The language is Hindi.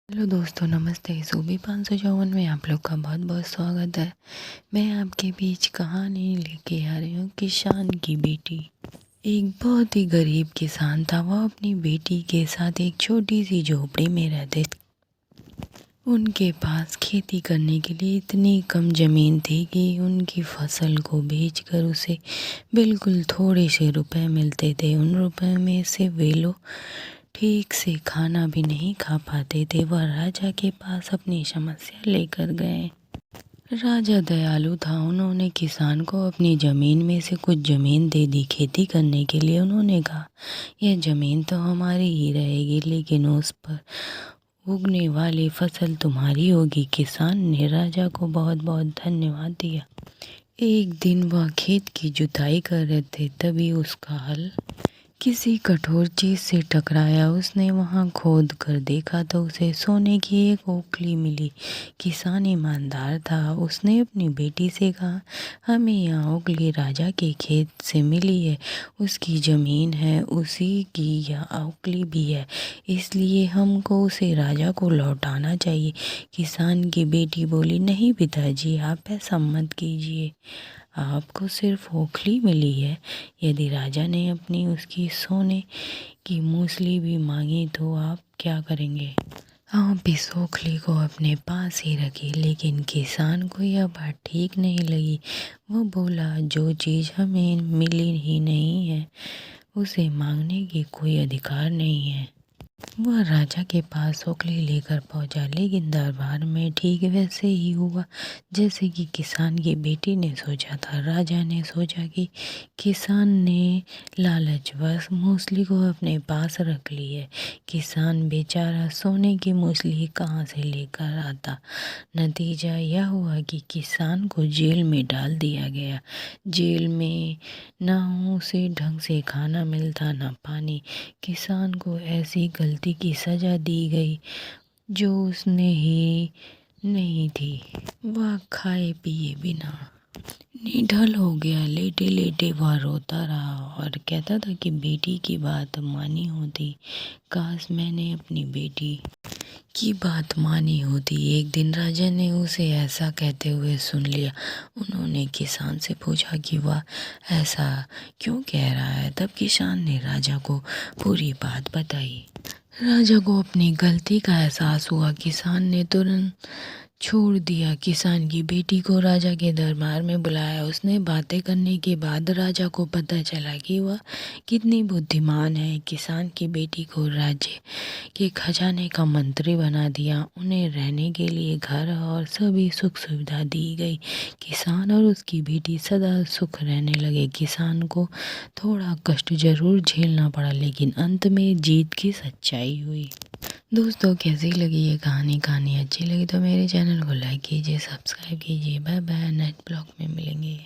हेलो दोस्तों, नमस्ते। सूबी 554 में आप लोग का बहुत बहुत स्वागत है। मैं आपके बीच कहानी लेके आ रही हूँ किसान की बेटी। एक बहुत ही गरीब किसान था। वह अपनी बेटी के साथ एक छोटी सी झोपड़ी में रहते थे। उनके पास खेती करने के लिए इतनी कम ज़मीन थी कि उनकी फसल को बेचकर उसे बिल्कुल थोड़े से रुपए मिलते थे। उन रुपए में से वे लोग ठीक से खाना भी नहीं खा पाते थे। वह राजा के पास अपनी समस्या लेकर गए। राजा दयालु था। उन्होंने किसान को अपनी ज़मीन में से कुछ ज़मीन दे दी खेती करने के लिए। उन्होंने कहा, यह ज़मीन तो हमारी ही रहेगी, लेकिन उस पर उगने वाली फसल तुम्हारी होगी। किसान ने राजा को बहुत बहुत धन्यवाद दिया। एक दिन वह खेत की जुताई कर रहे थे, तभी उसका हल किसी कठोर चीज से टकराया। उसने वहां खोद कर देखा तो उसे सोने की एक ओखली मिली। किसान ईमानदार था। उसने अपनी बेटी से कहा, हमें यह ओखली राजा के खेत से मिली है। उसकी जमीन है, उसी की यह ओखली भी है, इसलिए हमको उसे राजा को लौटाना चाहिए। किसान की बेटी बोली, नहीं पिताजी, आप ऐसा मत कीजिए। आपको सिर्फ ओखली मिली है। यदि राजा ने अपनी उसकी सोने की मूसली भी मांगी तो आप क्या करेंगे? आप इस ओखली को अपने पास ही रखिए। लेकिन किसान को यह बात ठीक नहीं लगी। वो बोला, जो चीज़ हमें मिली ही नहीं है उसे मांगने की कोई अधिकार नहीं है। वह राजा के पास ओखली लेकर पहुंचा, लेकिन दरबार में ठीक वैसे ही हुआ जैसे कि किसान की बेटी ने सोचा था। राजा ने सोचा कि किसान ने लालचवश मूसली को अपने पास रख ली है। किसान बेचारा सोने की मूसली कहाँ से लेकर आता। नतीजा यह हुआ कि किसान को जेल में डाल दिया गया। जेल में ना उसे ढंग से खाना मिलता, ना पानी। किसान को ऐसी गलती की सज़ा दी गई जो उसने ही नहीं थी। वह खाए पिए बिना निढल हो गया। लेटे लेटे वह रोता रहा और कहता था कि बेटी की बात मानी होती, काश मैंने अपनी बेटी की बात मानी होती। एक दिन राजा ने उसे ऐसा कहते हुए सुन लिया। उन्होंने किसान से पूछा कि वह ऐसा क्यों कह रहा है। तब किसान ने राजा को पूरी बात बताई। राजा को अपनी गलती का एहसास हुआ। किसान ने तुरंत छोड़ दिया। किसान की बेटी को राजा के दरबार में बुलाया। उसने बातें करने के बाद राजा को पता चला कि वह कितनी बुद्धिमान है। किसान की बेटी को राज्य के खजाने का मंत्री बना दिया। उन्हें रहने के लिए घर और सभी सुख सुविधा दी गई। किसान और उसकी बेटी सदा सुख रहने लगे। किसान को थोड़ा कष्ट जरूर झेलना पड़ा, लेकिन अंत में जीत की सच्चाई हुई। दोस्तों, कैसी लगी ये कहानी अच्छी लगी तो मेरे चैनल को लाइक कीजिए, सब्सक्राइब कीजिए। बाय बाय, नेक्स्ट ब्लॉग में मिलेंगे।